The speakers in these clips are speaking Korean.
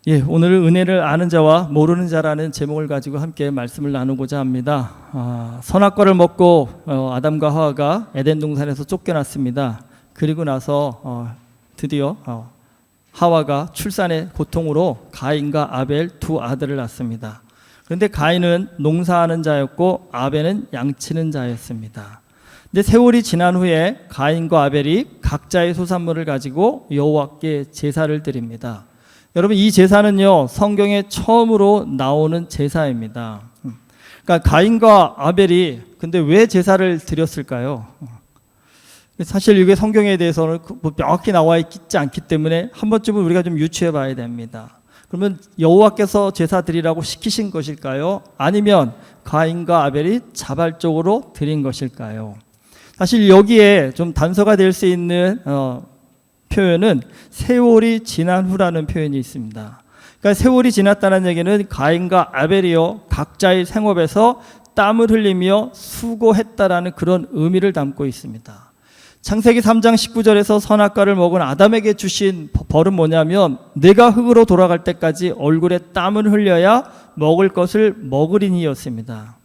오늘은 은혜를 아는 자와 모르는 자라는 제목을 가지고 함께 말씀을 나누고자 합니다. 선악과를 먹고 아담과 하와가 에덴 동산에서 쫓겨났습니다. 그리고 나서 드디어 하와가 출산의 고통으로 가인과 아벨 두 아들을 낳습니다. 그런데 가인은 농사하는 자였고 아벨은 양치는 자였습니다. 근데 세월이 지난 후에 가인과 아벨이 각자의 소산물을 가지고 여호와께 제사를 드립니다. 여러분, 이 제사는요, 성경에 처음으로 나오는 제사입니다. 그러니까 가인과 아벨이 근데 왜 제사를 드렸을까요? 사실 이게 성경에 대해서는 명확히 나와 있지 않기 때문에 한 번쯤은 우리가 좀 유추해 봐야 됩니다. 그러면 여호와께서 제사 드리라고 시키신 것일까요? 아니면 가인과 아벨이 자발적으로 드린 것일까요? 사실 여기에 좀 단서가 될 수 있는 표현은 세월이 지난 후라는 표현이 있습니다. 그러니까 세월이 지났다는 얘기는 가인과 아벨이요 각자의 생업에서 땀을 흘리며 수고했다라는 그런 의미를 담고 있습니다. 창세기 3장 19절에서 선악과를 먹은 아담에게 주신 벌은 뭐냐면 내가 흙으로 돌아갈 때까지 얼굴에 땀을 흘려야 먹을 것을 먹으리니였습니다.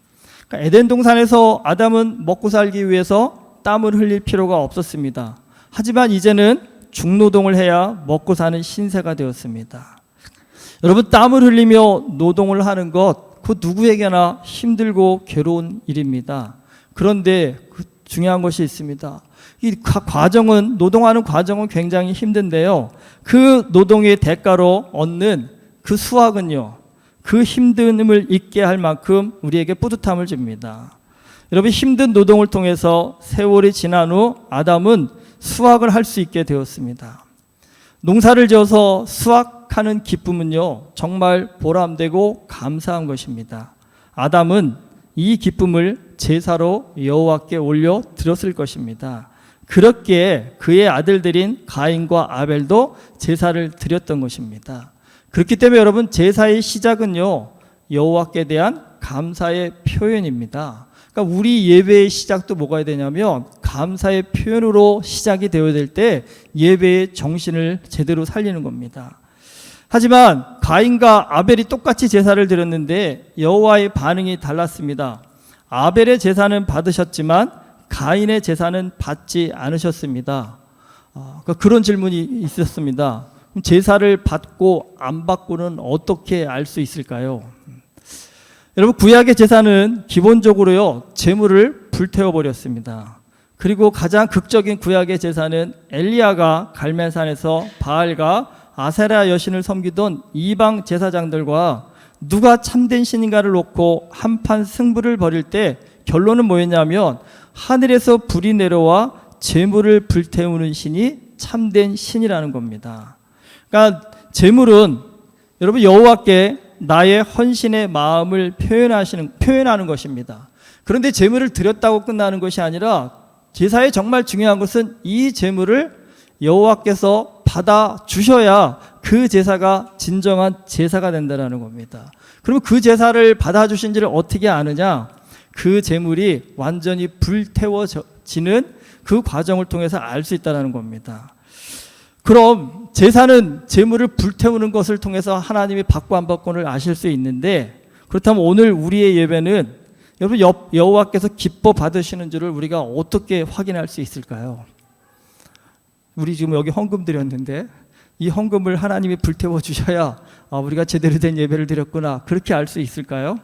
그러니까 에덴 동산에서 아담은 먹고 살기 위해서 땀을 흘릴 필요가 없었습니다. 하지만 이제는 중노동을 해야 먹고 사는 신세가 되었습니다. 여러분, 땀을 흘리며 노동을 하는 것, 그 누구에게나 힘들고 괴로운 일입니다. 그런데 중요한 것이 있습니다. 이 과정은, 노동하는 과정은 굉장히 힘든데요, 그 노동의 대가로 얻는 그 수확은요, 그 힘듦을 잊게 할 만큼 우리에게 뿌듯함을 줍니다. 여러분, 힘든 노동을 통해서 세월이 지난 후 아담은 수확을 할 수 있게 되었습니다. 농사를 지어서 수확하는 기쁨은요, 정말 보람되고 감사한 것입니다. 아담은 이 기쁨을 제사로 여호와께 올려 드렸을 것입니다. 그렇게 그의 아들들인 가인과 아벨도 제사를 드렸던 것입니다. 그렇기 때문에 여러분, 제사의 시작은요, 여호와께 대한 감사의 표현입니다. 그러니까 우리 예배의 시작도 뭐가 해야 되냐면 감사의 표현으로 시작이 되어야 될 때 예배의 정신을 제대로 살리는 겁니다. 하지만 가인과 아벨이 똑같이 제사를 드렸는데 여호와의 반응이 달랐습니다. 아벨의 제사는 받으셨지만 가인의 제사는 받지 않으셨습니다. 그런 질문이 있었습니다. 제사를 받고 안 받고는 어떻게 알 수 있을까요? 여러분, 구약의 제사는 기본적으로요, 제물을 불태워버렸습니다. 그리고 가장 극적인 구약의 제사는 엘리야가 갈멜산에서 바알과 아세라 여신을 섬기던 이방 제사장들과 누가 참된 신인가를 놓고 한판 승부를 벌일 때 결론은 뭐였냐면 하늘에서 불이 내려와 제물을 불태우는 신이 참된 신이라는 겁니다. 그러니까 제물은 여러분 여호와께 나의 헌신의 마음을 표현하는 것입니다. 그런데 제물을 드렸다고 끝나는 것이 아니라 제사에 정말 중요한 것은 이 제물을 여호와께서 받아 주셔야 그 제사가 진정한 제사가 된다는 겁니다. 그러면 그 제사를 받아 주신지를 어떻게 아느냐? 그 제물이 완전히 불태워지는 그 과정을 통해서 알 수 있다는 겁니다. 그럼 제사는 제물을 불태우는 것을 통해서 하나님이 받고 안 받고를 아실 수 있는데, 그렇다면 오늘 우리의 예배는 여러분 여호와께서 기뻐 받으시는 줄을 우리가 어떻게 확인할 수 있을까요? 우리 지금 여기 헌금 드렸는데 이 헌금을 하나님이 불태워 주셔야 우리가 제대로 된 예배를 드렸구나, 그렇게 알 수 있을까요?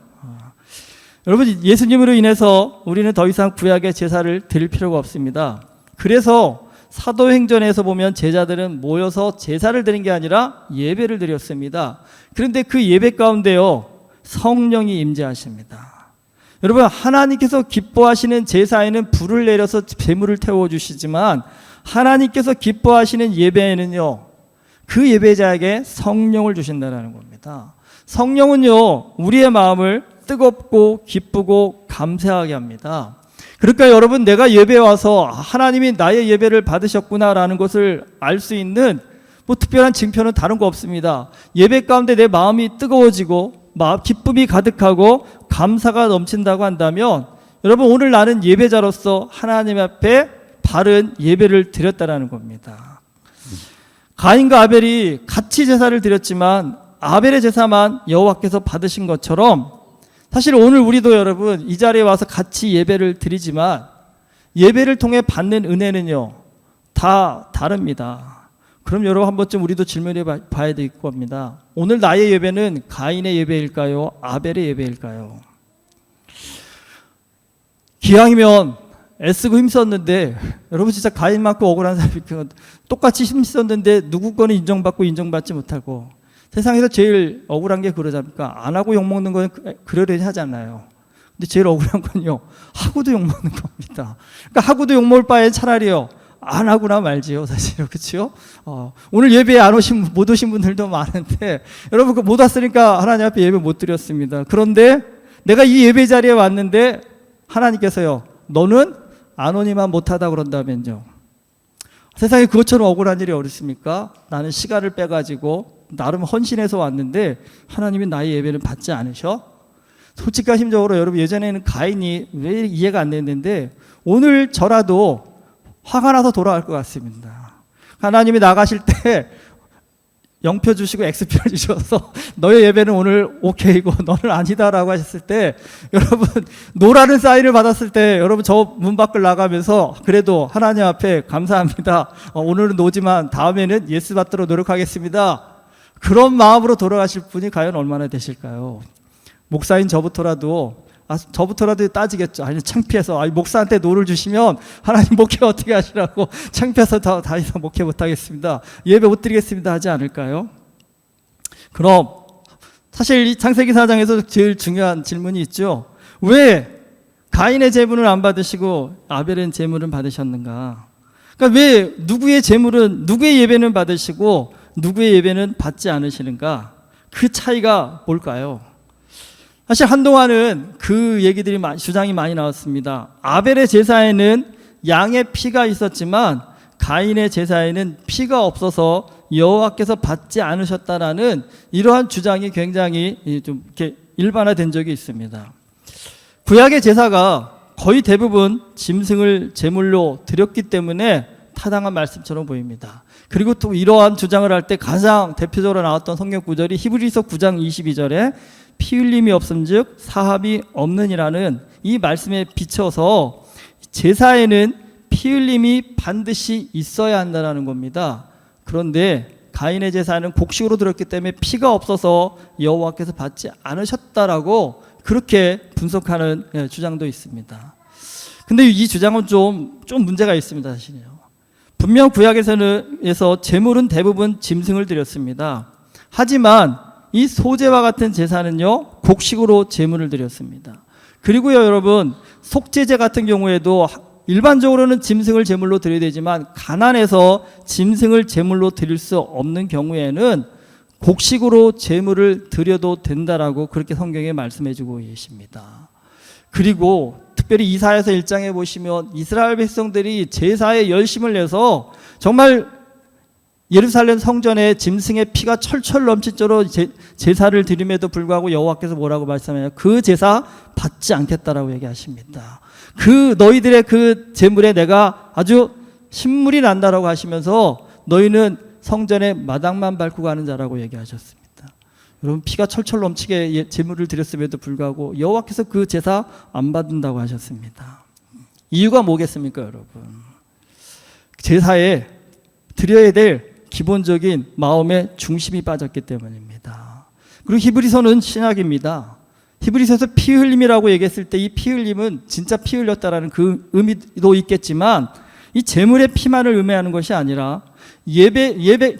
여러분, 예수님으로 인해서 우리는 더 이상 구약의 제사를 드릴 필요가 없습니다. 그래서 사도행전에서 보면 제자들은 모여서 제사를 드린 게 아니라 예배를 드렸습니다. 그런데 그 예배 가운데요, 성령이 임재하십니다. 여러분, 하나님께서 기뻐하시는 제사에는 불을 내려서 제물을 태워주시지만 하나님께서 기뻐하시는 예배에는요, 그 예배자에게 성령을 주신다는 겁니다. 성령은요, 우리의 마음을 뜨겁고 기쁘고 감사하게 합니다. 그러니까 여러분, 내가 예배에 와서 하나님이 나의 예배를 받으셨구나라는 것을 알 수 있는 특별한 징표는 다른 거 없습니다. 예배 가운데 내 마음이 뜨거워지고 기쁨이 가득하고 감사가 넘친다고 한다면 여러분, 오늘 나는 예배자로서 하나님 앞에 바른 예배를 드렸다라는 겁니다. 가인과 아벨이 같이 제사를 드렸지만 아벨의 제사만 여호와께서 받으신 것처럼 사실 오늘 우리도 여러분 이 자리에 와서 같이 예배를 드리지만 예배를 통해 받는 은혜는요 다 다릅니다. 그럼 여러분 한 번쯤 우리도 질문해 봐야 될 겁니다. 오늘 나의 예배는 가인의 예배일까요? 아벨의 예배일까요? 기왕이면 애쓰고 힘썼는데 여러분 진짜 가인만큼 억울한 사람이 똑같이 힘썼는데 누구 거는 인정받고 인정받지 못하고 세상에서 제일 억울한 게 그러자니까 안 하고 욕먹는 건 그러려니 하잖아요. 근데 제일 억울한 건요 하고도 욕먹는 겁니다. 그러니까 하고도 욕먹을 바에 차라리요 안 하구나 말지요 사실은. 그렇죠? 오늘 예배에 못 오신 분들도 많은데 여러분 그 못 왔으니까 하나님 앞에 예배 못 드렸습니다. 그런데 내가 이 예배 자리에 왔는데 하나님께서요 너는 안 오니만 못하다 그런다면요 세상에 그것처럼 억울한 일이 어딨습니까? 나는 시간을 빼가지고 나름 헌신해서 왔는데 하나님이 나의 예배를 받지 않으셔? 솔직하심적으로 여러분 예전에는 가인이 왜 이해가 안 됐는데 오늘 저라도 화가 나서 돌아갈 것 같습니다. 하나님이 나가실 때 영표 주시고 X표 주셔서 너의 예배는 오늘 오케이고 너는 아니다라고 하셨을 때 여러분 노라는 사인을 받았을 때 여러분 저 문 밖을 나가면서 그래도 하나님 앞에 감사합니다. 오늘은 노지만 다음에는 예스 받도록 노력하겠습니다. 그런 마음으로 돌아가실 분이 과연 얼마나 되실까요? 목사인 저부터라도 따지겠죠. 아니 창피해서 목사한테 노를 주시면 하나님 목회 어떻게 하시라고 창피해서 더 이상 목회 못하겠습니다. 예배 못 드리겠습니다 하지 않을까요? 그럼 사실 이 창세기 4장에서 제일 중요한 질문이 있죠. 왜 가인의 제물을 안 받으시고 아벨의 제물은 받으셨는가? 그러니까 왜 누구의 예배는 받으시고 누구의 예배는 받지 않으시는가? 그 차이가 뭘까요? 사실 한동안은 그 얘기들이 주장이 많이 나왔습니다. 아벨의 제사에는 양의 피가 있었지만 가인의 제사에는 피가 없어서 여호와께서 받지 않으셨다라는 이러한 주장이 굉장히 좀 이렇게 일반화된 적이 있습니다. 구약의 제사가 거의 대부분 짐승을 제물로 드렸기 때문에 타당한 말씀처럼 보입니다. 그리고 또 이러한 주장을 할 때 가장 대표적으로 나왔던 성경 구절이 히브리서 9장 22절에 피 흘림이 없음즉 사함이 없느니라는 이 말씀에 비춰서 제사에는 피 흘림이 반드시 있어야 한다는 겁니다. 그런데 가인의 제사는 곡식으로 드렸기 때문에 피가 없어서 여호와께서 받지 않으셨다라고 그렇게 분석하는 주장도 있습니다. 근데 이 주장은 좀 문제가 있습니다. 사실요. 분명 구약에서 제물은 대부분 짐승을 드렸습니다. 하지만 이 소제와 같은 제사는요 곡식으로 제물을 드렸습니다. 그리고요 여러분 속죄제 같은 경우에도 일반적으로는 짐승을 제물로 드려야 되지만 가난해서 짐승을 제물로 드릴 수 없는 경우에는 곡식으로 제물을 드려도 된다라고 그렇게 성경에 말씀해주고 계십니다. 그리고 특별히 이사야서 1장에 보시면 이스라엘 백성들이 제사에 열심을 내서 정말 예루살렘 성전에 짐승의 피가 철철 넘칠 정도로 제사를 드림에도 불구하고 여호와께서 뭐라고 말씀하냐? 그 제사 받지 않겠다라고 얘기하십니다. 그 너희들의 그 제물에 내가 아주 신물이 난다라고 하시면서 너희는 성전의 마당만 밟고 가는 자라고 얘기하셨습니다. 여러분 피가 철철 넘치게 제물을 드렸음에도 불구하고 여호와께서 그 제사 안 받는다고 하셨습니다. 이유가 뭐겠습니까, 여러분? 제사에 드려야 될 기본적인 마음의 중심이 빠졌기 때문입니다. 그리고 히브리서는 신약입니다. 히브리서에서 피 흘림이라고 얘기했을 때 이 피 흘림은 진짜 피 흘렸다라는 그 의미도 있겠지만 이 제물의 피만을 의미하는 것이 아니라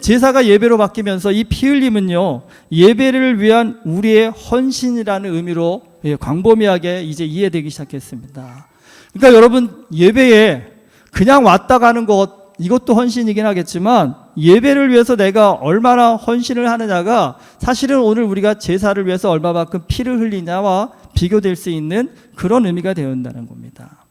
제사가 예배로 바뀌면서 이 피 흘림은요 예배를 위한 우리의 헌신이라는 의미로 광범위하게 이제 이해되기 시작했습니다. 그러니까 여러분 예배에 그냥 왔다 가는 것 이것도 헌신이긴 하겠지만 예배를 위해서 내가 얼마나 헌신을 하느냐가 사실은 오늘 우리가 제사를 위해서 얼마만큼 피를 흘리냐와 비교될 수 있는 그런 의미가 되어온다는 겁니다.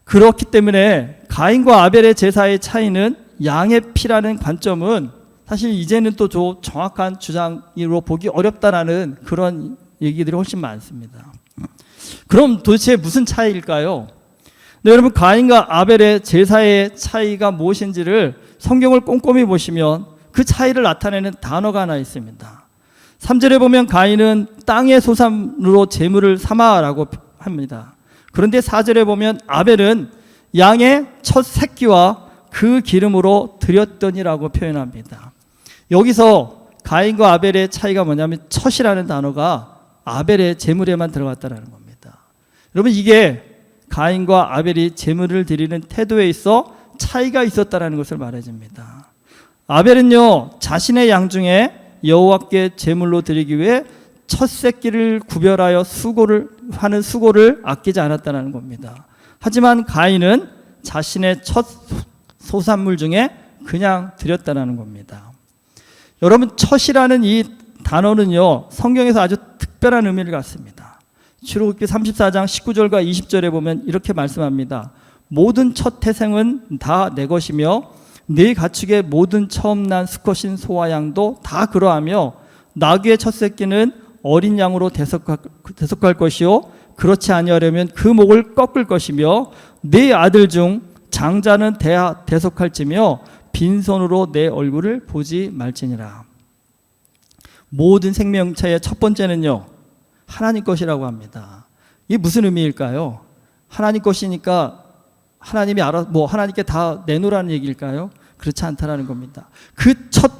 그렇기 때문에 가인과 아벨의 제사의 차이는 양의 피라는 관점은 사실 이제는 또 정확한 주장으로 보기 어렵다라는 그런 얘기들이 훨씬 많습니다. 그럼 도대체 무슨 차이일까요? 네, 여러분 가인과 아벨의 제사의 차이가 무엇인지를 성경을 꼼꼼히 보시면 그 차이를 나타내는 단어가 하나 있습니다. 3절에 보면 가인은 땅의 소산으로 재물을 삼아라고 합니다. 그런데 4절에 보면 아벨은 양의 첫 새끼와 그 기름으로 드렸더니라고 표현합니다. 여기서 가인과 아벨의 차이가 뭐냐면 첫이라는 단어가 아벨의 재물에만 들어갔다는 겁니다. 여러분, 이게 가인과 아벨이 재물을 드리는 태도에 있어 차이가 있었다는 것을 말해줍니다. 아벨은요, 자신의 양 중에 여호와께 제물로 드리기 위해 첫 새끼를 구별하여 수고를 아끼지 않았다는 겁니다. 하지만 가인은 자신의 첫 소산물 중에 그냥 드렸다는 겁니다. 여러분, 첫이라는 이 단어는요, 성경에서 아주 특별한 의미를 갖습니다. 출애굽기 34장 19절과 20절에 보면 이렇게 말씀합니다. 모든 첫 태생은 다 내 것이며 네 가축의 모든 처음 난 수컷인 소와 양도 다 그러하며 나귀의 첫 새끼는 어린 양으로 대속할 것이요 그렇지 아니하려면 그 목을 꺾을 것이며 네 아들 중 장자는 대속할지며 빈손으로 내 얼굴을 보지 말지니라. 모든 생명체의 첫 번째는요, 하나님 것이라고 합니다. 이게 무슨 의미일까요? 하나님 것이니까 하나님이 하나님께 다 내놓으라는 얘기일까요? 그렇지 않다라는 겁니다. 그 첫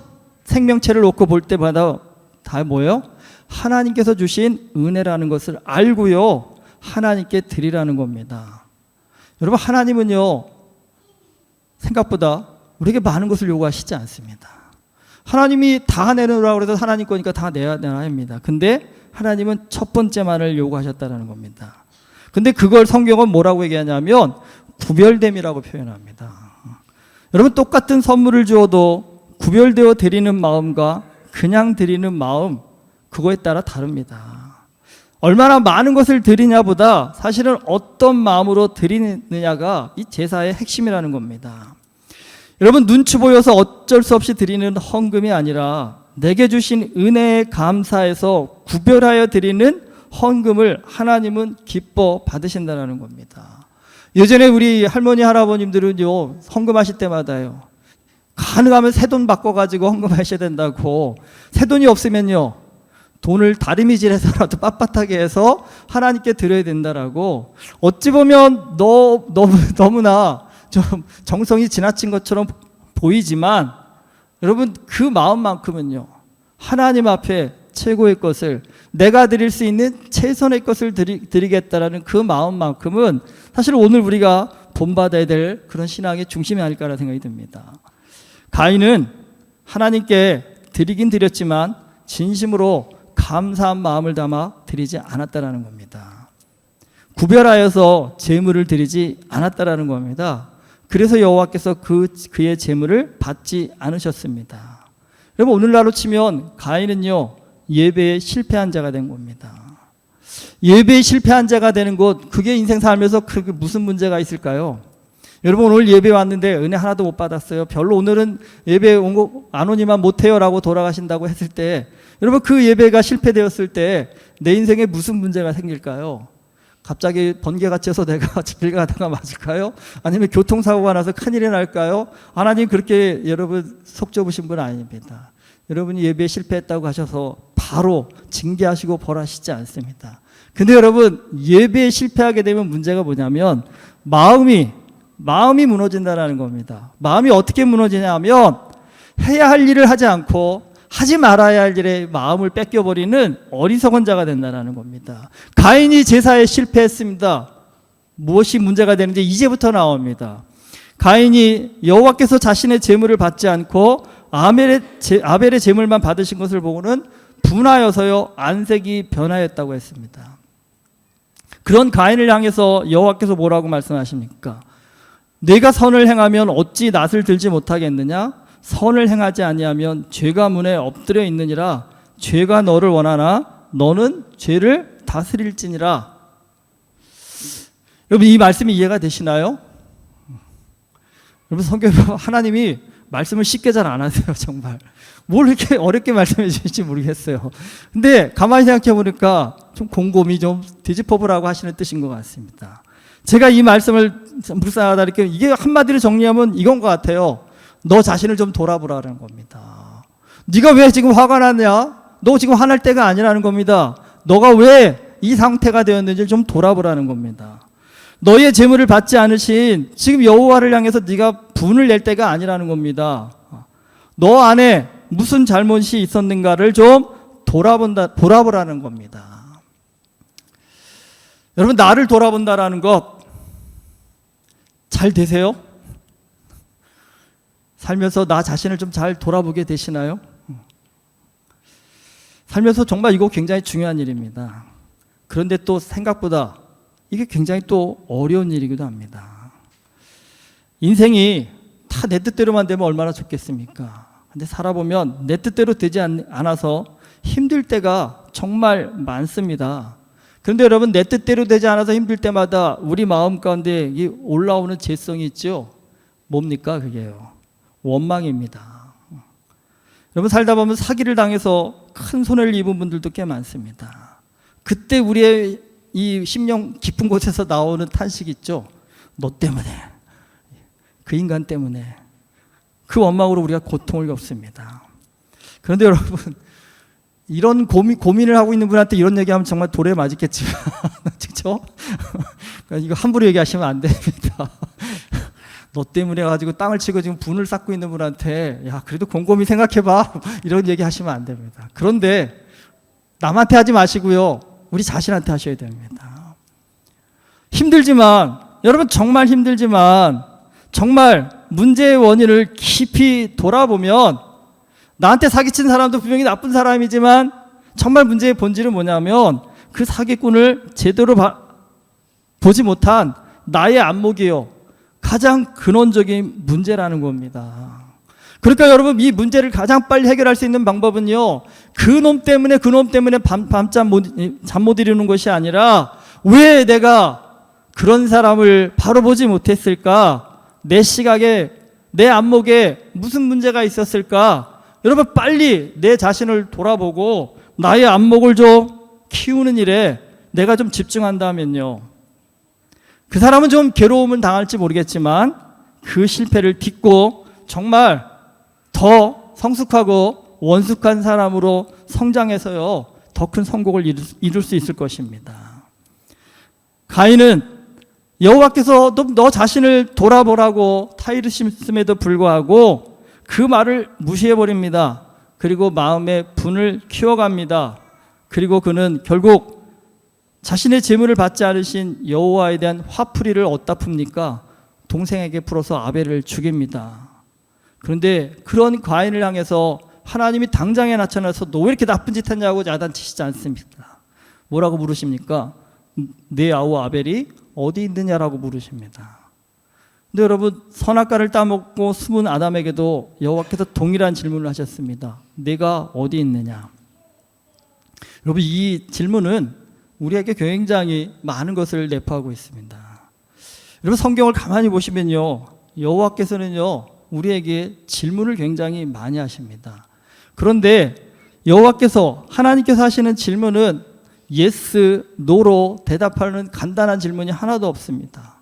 생명체를 놓고 볼 때마다 다 뭐예요? 하나님께서 주신 은혜라는 것을 알고요, 하나님께 드리라는 겁니다. 여러분, 하나님은요, 생각보다 우리에게 많은 것을 요구하시지 않습니다. 하나님이 다 내놓으라고 해서 하나님 거니까 다 내야 합니다. 근데 하나님은 첫 번째만을 요구하셨다는 겁니다. 근데 그걸 성경은 뭐라고 얘기하냐면 구별됨이라고 표현합니다. 여러분, 똑같은 선물을 주어도 구별되어 드리는 마음과 그냥 드리는 마음, 그거에 따라 다릅니다. 얼마나 많은 것을 드리냐보다 사실은 어떤 마음으로 드리느냐가 이 제사의 핵심이라는 겁니다. 여러분, 눈치 보여서 어쩔 수 없이 드리는 헌금이 아니라 내게 주신 은혜에 감사해서 구별하여 드리는 헌금을 하나님은 기뻐 받으신다는 겁니다. 예전에 우리 할머니 할아버님들은요, 헌금하실 때마다요, 가능하면 새 돈 바꿔가지고 헌금하셔야 된다고, 새 돈이 없으면요 돈을 다리미질해서라도 빳빳하게 해서 하나님께 드려야 된다라고, 어찌 보면 너무나 좀 정성이 지나친 것처럼 보이지만 여러분, 그 마음만큼은요, 하나님 앞에 최고의 것을, 내가 드릴 수 있는 최선의 것을 드리겠다라는 그 마음만큼은 사실 오늘 우리가 본받아야 될 그런 신앙의 중심이 아닐까라는 생각이 듭니다. 가인은 하나님께 드리긴 드렸지만 진심으로 감사한 마음을 담아 드리지 않았다라는 겁니다. 구별하여서 제물을 드리지 않았다라는 겁니다. 그래서 여호와께서 그의 제물을 받지 않으셨습니다. 여러분, 오늘날로 치면 가인은요, 예배에 실패한 자가 된 겁니다. 예배에 실패한 자가 되는 것, 그게 인생 살면서 그게 무슨 문제가 있을까요? 여러분, 오늘 예배 왔는데 은혜 하나도 못 받았어요. 별로 오늘은 예배 안 오니만 못해요 라고 돌아가신다고 했을 때, 여러분, 그 예배가 실패되었을 때 내 인생에 무슨 문제가 생길까요? 갑자기 번개가 쳐서 내가 길 가다가 맞을까요? 아니면 교통사고가 나서 큰일이 날까요? 하나님 그렇게 여러분 속 좁으신 분 아닙니다. 여러분이 예배에 실패했다고 하셔서 바로 징계하시고 벌하시지 않습니다. 근데 여러분, 예배에 실패하게 되면 문제가 뭐냐면 마음이 무너진다는 겁니다. 마음이 어떻게 무너지냐 하면 해야 할 일을 하지 않고 하지 말아야 할 일에 마음을 뺏겨버리는 어리석은 자가 된다는 겁니다. 가인이 제사에 실패했습니다. 무엇이 문제가 되는지 이제부터 나옵니다. 가인이 여호와께서 자신의 제물을 받지 않고 아벨의 제물만 받으신 것을 보고는 분하여서요, 안색이 변하였다고 했습니다. 그런 가인을 향해서 여호와께서 뭐라고 말씀하십니까? 내가 선을 행하면 어찌 낯을 들지 못하겠느냐? 선을 행하지 아니하면 죄가 문에 엎드려 있느니라. 죄가 너를 원하나 너는 죄를 다스릴지니라. 여러분, 이 말씀이 이해가 되시나요? 여러분, 성경에 하나님이 말씀을 쉽게 잘 안 하세요. 정말 뭘 이렇게 어렵게 말씀해 주실지 모르겠어요. 근데 가만히 생각해 보니까 좀 곰곰이 좀 뒤집어보라고 하시는 뜻인 것 같습니다. 제가 이 말씀을 묵상하다 이렇게, 이게 한마디로 정리하면 이건 것 같아요. 너 자신을 좀 돌아보라는 겁니다. 네가 왜 지금 화가 났냐? 너 지금 화날 때가 아니라는 겁니다. 너가 왜 이 상태가 되었는지 좀 돌아보라는 겁니다. 너의 재물을 받지 않으신 지금 여호와를 향해서 네가 분을 낼 때가 아니라는 겁니다. 너 안에 무슨 잘못이 있었는가를 좀 돌아보라는 겁니다. 여러분, 나를 돌아본다라는 것 잘 되세요? 살면서 나 자신을 좀 잘 돌아보게 되시나요? 살면서 정말 이거 굉장히 중요한 일입니다. 그런데 또 생각보다 이게 굉장히 또 어려운 일이기도 합니다. 인생이 다 내 뜻대로만 되면 얼마나 좋겠습니까? 근데 살아보면 내 뜻대로 되지 않아서 힘들 때가 정말 많습니다. 그런데 여러분, 내 뜻대로 되지 않아서 힘들 때마다 우리 마음 가운데 올라오는 죄성이 있죠. 뭡니까? 그게요, 원망입니다. 여러분, 살다 보면 사기를 당해서 큰 손해를 입은 분들도 꽤 많습니다. 그때 우리의 이 심령 깊은 곳에서 나오는 탄식이 있죠. 너 때문에, 그 인간 때문에. 그 원망으로 우리가 고통을 겪습니다. 그런데 여러분, 이런 고민을 하고 있는 분한테 이런 얘기하면 정말 돌에 맞겠지만 그렇죠? 이거 함부로 얘기하시면 안 됩니다. 너 때문에 가지고 땅을 치고 지금 분을 쌓고 있는 분한테 야, 그래도 곰곰이 생각해봐, 이런 얘기 하시면 안 됩니다. 그런데 남한테 하지 마시고요, 우리 자신한테 하셔야 됩니다. 힘들지만, 여러분 정말 힘들지만, 정말 문제의 원인을 깊이 돌아보면 나한테 사기친 사람도 분명히 나쁜 사람이지만 정말 문제의 본질은 뭐냐면 그 사기꾼을 제대로 보지 못한 나의 안목이요, 가장 근원적인 문제라는 겁니다. 그러니까 여러분, 이 문제를 가장 빨리 해결할 수 있는 방법은요, 그놈 때문에 잠 못 이루는 것이 아니라 왜 내가 그런 사람을 바로 보지 못했을까? 내 시각에, 내 안목에 무슨 문제가 있었을까? 여러분, 빨리 내 자신을 돌아보고 나의 안목을 좀 키우는 일에 내가 좀 집중한다면요, 그 사람은 좀 괴로움을 당할지 모르겠지만 그 실패를 딛고 정말 더 성숙하고 원숙한 사람으로 성장해서요, 더 큰 성공을 이룰 수 있을 것입니다. 가인은 여호와께서 너 자신을 돌아보라고 타이르심에도 불구하고 그 말을 무시해버립니다. 그리고 마음의 분을 키워갑니다. 그리고 그는 결국 자신의 재물을 받지 않으신 여호와에 대한 화풀이를 어디다 풉니까? 동생에게 풀어서 아벨을 죽입니다. 그런데 그런 가인을 향해서 하나님이 당장에 나타나서 너 왜 이렇게 나쁜 짓 했냐고 야단치시지 않습니다. 뭐라고 물으십니까? 내 아우 아벨이 어디 있느냐라고 물으십니다. 근데 여러분, 선악과를 따먹고 숨은 아담에게도 여호와께서 동일한 질문을 하셨습니다. 내가 어디 있느냐? 여러분, 이 질문은 우리에게 굉장히 많은 것을 내포하고 있습니다. 여러분, 성경을 가만히 보시면요, 여호와께서는요, 우리에게 질문을 굉장히 많이 하십니다. 그런데 여호와께서, 하나님께서 하시는 질문은 예스, 노로 대답하는 간단한 질문이 하나도 없습니다.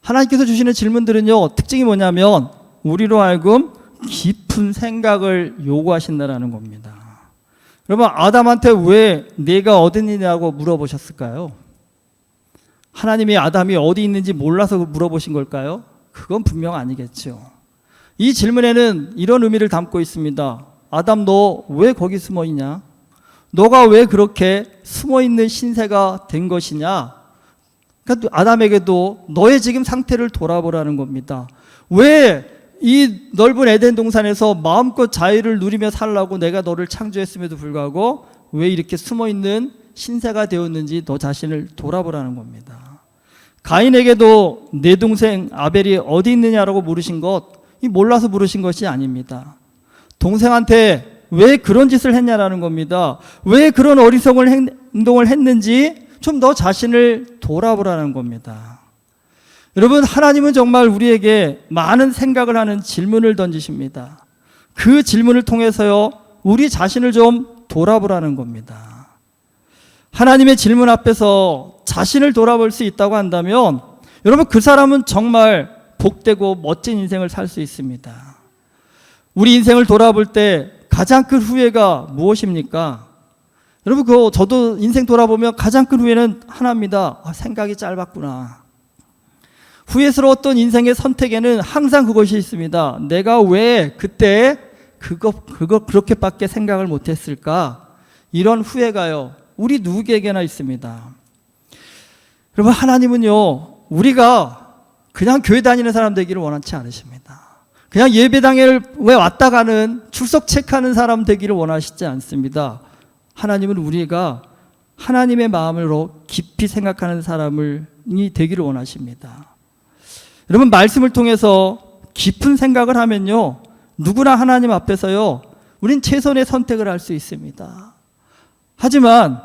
하나님께서 주시는 질문들은요, 특징이 뭐냐면 우리로 하여금 깊은 생각을 요구하신다는 겁니다. 여러분, 아담한테 왜 내가 어디 있느냐고 물어보셨을까요? 하나님이 아담이 어디 있는지 몰라서 물어보신 걸까요? 그건 분명 아니겠죠. 이 질문에는 이런 의미를 담고 있습니다. 아담, 너 왜 거기 숨어 있냐? 너가 왜 그렇게 숨어 있는 신세가 된 것이냐? 그러니까 아담에게도 너의 지금 상태를 돌아보라는 겁니다. 왜 이 넓은 에덴 동산에서 마음껏 자유를 누리며 살라고 내가 너를 창조했음에도 불구하고 왜 이렇게 숨어 있는 신세가 되었는지 너 자신을 돌아보라는 겁니다. 가인에게도 내 동생 아벨이 어디 있느냐라고 물으신 것, 이 몰라서 물으신 것이 아닙니다. 동생한테 왜 그런 짓을 했냐라는 겁니다. 왜 그런 어리석은 행동을 했는지 좀 너 자신을 돌아보라는 겁니다. 여러분, 하나님은 정말 우리에게 많은 생각을 하는 질문을 던지십니다. 그 질문을 통해서요, 우리 자신을 좀 돌아보라는 겁니다. 하나님의 질문 앞에서 자신을 돌아볼 수 있다고 한다면 여러분, 그 사람은 정말 복되고 멋진 인생을 살 수 있습니다. 우리 인생을 돌아볼 때 가장 큰 후회가 무엇입니까? 여러분, 저도 인생 돌아보면 가장 큰 후회는 하나입니다. 생각이 짧았구나. 후회스러웠던 인생의 선택에는 항상 그것이 있습니다. 내가 왜 그때 그거 그렇게밖에 생각을 못했을까? 이런 후회가요, 우리 누구에게나 있습니다. 여러분, 하나님은요, 우리가 그냥 교회 다니는 사람 되기를 원하지 않으십니다. 그냥 예배당에 왜 왔다 가는 출석 체크하는 사람 되기를 원하시지 않습니다. 하나님은 우리가 하나님의 마음으로 깊이 생각하는 사람이 되기를 원하십니다. 여러분, 말씀을 통해서 깊은 생각을 하면요, 누구나 하나님 앞에서요, 우린 최선의 선택을 할 수 있습니다. 하지만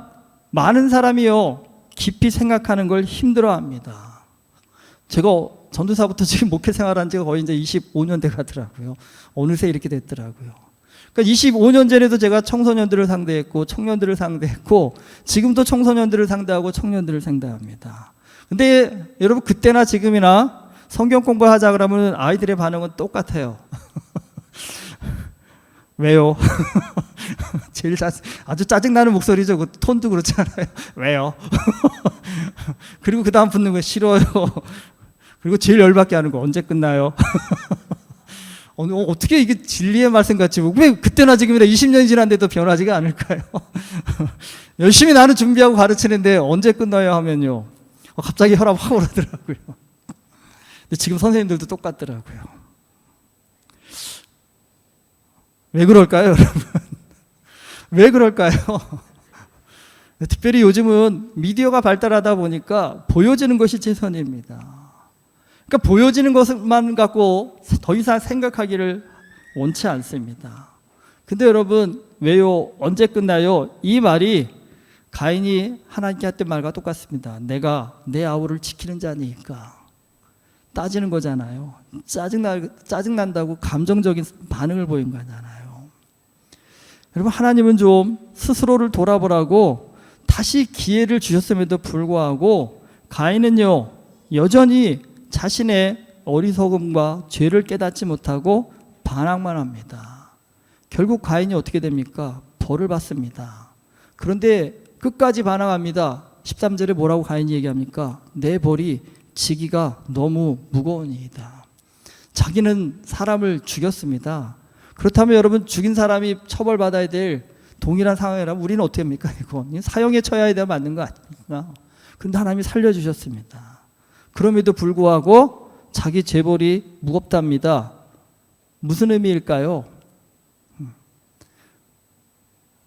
많은 사람이요, 깊이 생각하는 걸 힘들어합니다. 제가 전도사부터 지금 목회 생활한 지가 거의 이제 25년 돼 가더라고요. 어느새 이렇게 됐더라고요. 그러니까 25년 전에도 제가 청소년들을 상대했고 청년들을 상대했고 지금도 청소년들을 상대하고 청년들을 상대합니다. 근데 여러분, 그때나 지금이나 성경 공부하자 그러면 아이들의 반응은 똑같아요. 왜요? 제일 아주 짜증나는 목소리죠. 그 톤도 그렇잖아요. 왜요? 그리고 그 다음 붙는 거 싫어요. 그리고 제일 열받게 하는 거 언제 끝나요? 어떻게 이게 진리의 말씀 같지? 왜 그때나 지금이나 20년이 지났는데도 변하지가 않을까요? 열심히 나는 준비하고 가르치는데 언제 끝나요 하면요, 갑자기 혈압 확 오르더라고요. 근데 지금 선생님들도 똑같더라고요. 왜 그럴까요, 여러분? 왜 그럴까요? 특별히 요즘은 미디어가 발달하다 보니까 보여지는 것이 최선입니다. 그러니까 보여지는 것만 갖고 더 이상 생각하기를 원치 않습니다. 근데 여러분, 왜요? 언제 끝나요? 이 말이 가인이 하나님께 했던 말과 똑같습니다. 내가 내 아우를 지키는 자니까. 따지는 거잖아요. 짜증난다고 감정적인 반응을 보인 거잖아요. 여러분, 하나님은 좀 스스로를 돌아보라고 다시 기회를 주셨음에도 불구하고 가인은요, 여전히 자신의 어리석음과 죄를 깨닫지 못하고 반항만 합니다. 결국 가인이 어떻게 됩니까? 벌을 받습니다. 그런데 끝까지 반항합니다. 13절에 뭐라고 가인이 얘기합니까? 내 벌이 지기가 너무 무거우니이다. 자기는 사람을 죽였습니다. 그렇다면 여러분, 죽인 사람이 처벌받아야 될 동일한 상황이라면 우리는 어떻게 합니까? 이건 사형에 처해야 되면 맞는 거 아닙니까? 그런데 하나님이 살려주셨습니다. 그럼에도 불구하고 자기 죄벌이 무겁답니다. 무슨 의미일까요?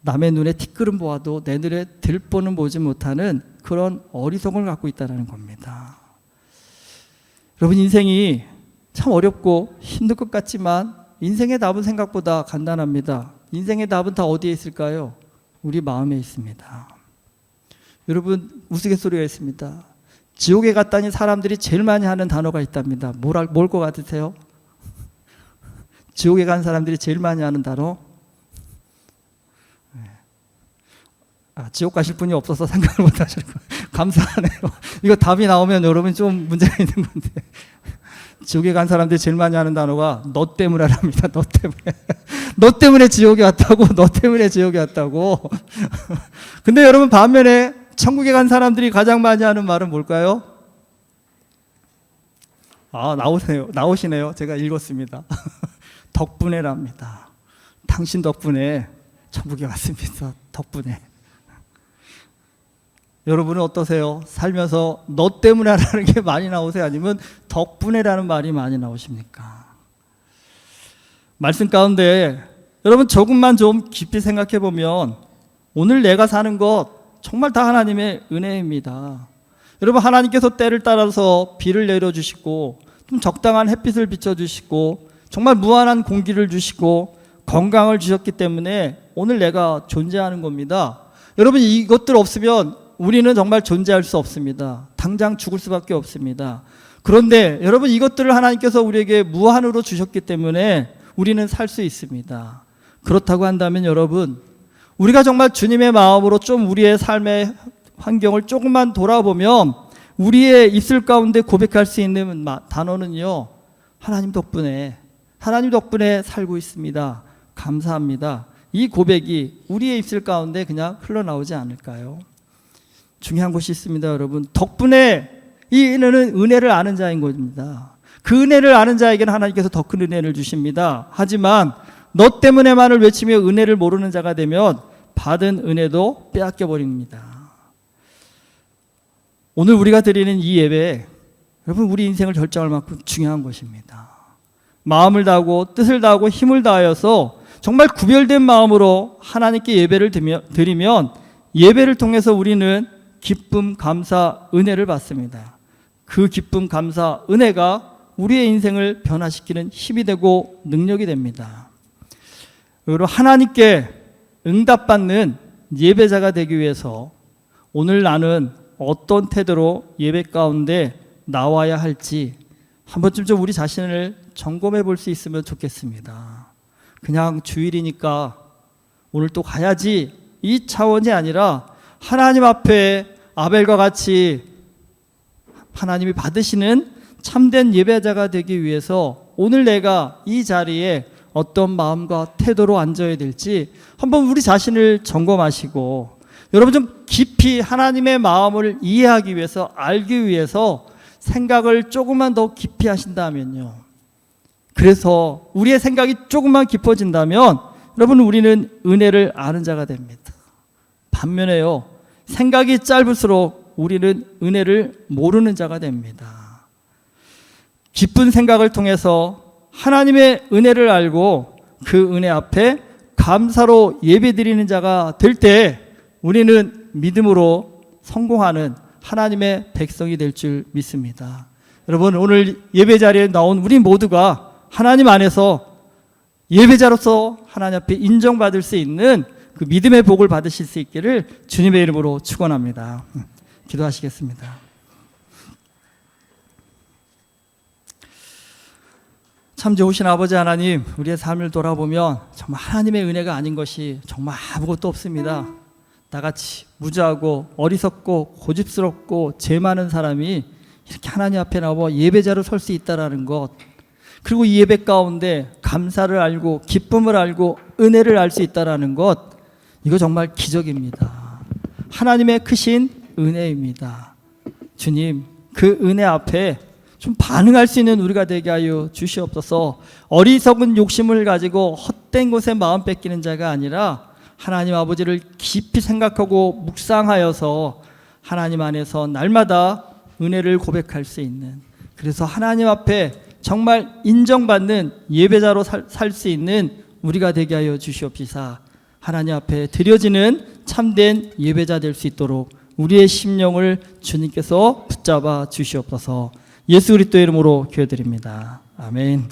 남의 눈에 티끌은 보아도 내 눈에 들보는 보지 못하는 그런 어리석음을 갖고 있다는 겁니다. 여러분, 인생이 참 어렵고 힘들 것 같지만 인생의 답은 생각보다 간단합니다. 인생의 답은 다 어디에 있을까요? 우리 마음에 있습니다. 여러분, 우스갯소리가 있습니다. 지옥에 갔다니 사람들이 제일 많이 하는 단어가 있답니다. 뭘 것 같으세요? 지옥에 간 사람들이 제일 많이 하는 단어? 지옥 가실 분이 없어서 생각을 못 하실 거예요. 감사하네요. 이거 답이 나오면 여러분 좀 문제가 있는 건데. 지옥에 간 사람들이 제일 많이 하는 단어가 너 때문에랍니다. 너 때문에. 너 때문에 지옥에 왔다고. 너 때문에 지옥에 왔다고. 근데 여러분, 반면에 천국에 간 사람들이 가장 많이 하는 말은 뭘까요? 나오시네요. 제가 읽었습니다. 덕분에랍니다. 당신 덕분에 천국에 왔습니다. 덕분에. 여러분은 어떠세요? 살면서 너 때문에라는 게 많이 나오세요? 아니면 덕분에라는 말이 많이 나오십니까? 말씀 가운데 여러분, 조금만 좀 깊이 생각해 보면 오늘 내가 사는 것 정말 다 하나님의 은혜입니다. 여러분, 하나님께서 때를 따라서 비를 내려주시고 좀 적당한 햇빛을 비춰주시고 정말 무한한 공기를 주시고 건강을 주셨기 때문에 오늘 내가 존재하는 겁니다. 여러분, 이것들 없으면 우리는 정말 존재할 수 없습니다. 당장 죽을 수밖에 없습니다. 그런데 여러분, 이것들을 하나님께서 우리에게 무한으로 주셨기 때문에 우리는 살 수 있습니다. 그렇다고 한다면 여러분, 우리가 정말 주님의 마음으로 좀 우리의 삶의 환경을 조금만 돌아보면 우리의 입술 가운데 고백할 수 있는 하나님 덕분에 살고 있습니다. 감사합니다. 이 고백이 우리의 입술 가운데 그냥 흘러나오지 않을까요? 중요한 것이 있습니다, 여러분. 덕분에 이 은혜는 은혜를 아는 자인 것입니다. 그 은혜를 아는 자에게는 하나님께서 더 큰 은혜를 주십니다. 하지만 너 때문에만을 외치며 은혜를 모르는 자가 되면 받은 은혜도 빼앗겨 버립니다. 오늘 우리가 드리는 이 예배, 여러분, 우리 인생을 결정할 만큼 중요한 것입니다. 마음을 다하고 뜻을 다하고 힘을 다하여서 정말 구별된 마음으로 하나님께 예배를 드리면 예배를 통해서 우리는 기쁨, 감사, 은혜를 받습니다. 그 기쁨, 감사, 은혜가 우리의 인생을 변화시키는 힘이 되고 능력이 됩니다. 그리고 하나님께 응답받는 예배자가 되기 위해서 오늘 나는 어떤 태도로 예배 가운데 나와야 할지 한 번쯤 좀 우리 자신을 점검해 볼 수 있으면 좋겠습니다. 그냥 주일이니까 오늘 또 가야지 이 차원이 아니라 하나님 앞에 아벨과 같이 하나님이 받으시는 참된 예배자가 되기 위해서 오늘 내가 이 자리에 어떤 마음과 태도로 앉아야 될지 한번 우리 자신을 점검하시고, 여러분 좀 깊이 하나님의 마음을 이해하기 위해서, 알기 위해서 생각을 조금만 더 깊이 하신다면요, 그래서 우리의 생각이 조금만 깊어진다면 여러분 우리는 은혜를 아는 자가 됩니다. 반면에요, 생각이 짧을수록 우리는 은혜를 모르는 자가 됩니다. 깊은 생각을 통해서 하나님의 은혜를 알고 그 은혜 앞에 감사로 예배드리는 자가 될 때 우리는 믿음으로 성공하는 하나님의 백성이 될 줄 믿습니다. 여러분, 오늘 예배 자리에 나온 우리 모두가 하나님 안에서 예배자로서 하나님 앞에 인정받을 수 있는 그 믿음의 복을 받으실 수 있기를 주님의 이름으로 축원합니다. 기도하시겠습니다. 참 좋으신 아버지 하나님, 우리의 삶을 돌아보면 정말 하나님의 은혜가 아닌 것이 정말 아무것도 없습니다. 나같이 무지하고 어리석고 고집스럽고 죄 많은 사람이 이렇게 하나님 앞에 나와 예배자로 설 수 있다는 것, 그리고 이 예배 가운데 감사를 알고 기쁨을 알고 은혜를 알 수 있다는 것, 이거 정말 기적입니다. 하나님의 크신 은혜입니다. 주님, 그 은혜 앞에 좀 반응할 수 있는 우리가 되게 하여 주시옵소서. 어리석은 욕심을 가지고 헛된 곳에 마음 뺏기는 자가 아니라 하나님 아버지를 깊이 생각하고 묵상하여서 하나님 안에서 날마다 은혜를 고백할 수 있는, 그래서 하나님 앞에 정말 인정받는 예배자로 살 수 있는 우리가 되게 하여 주시옵시사. 하나님 앞에 드려지는 참된 예배자 될 수 있도록 우리의 심령을 주님께서 붙잡아 주시옵소서. 예수 그리스도의 이름으로 기도드립니다. 아멘.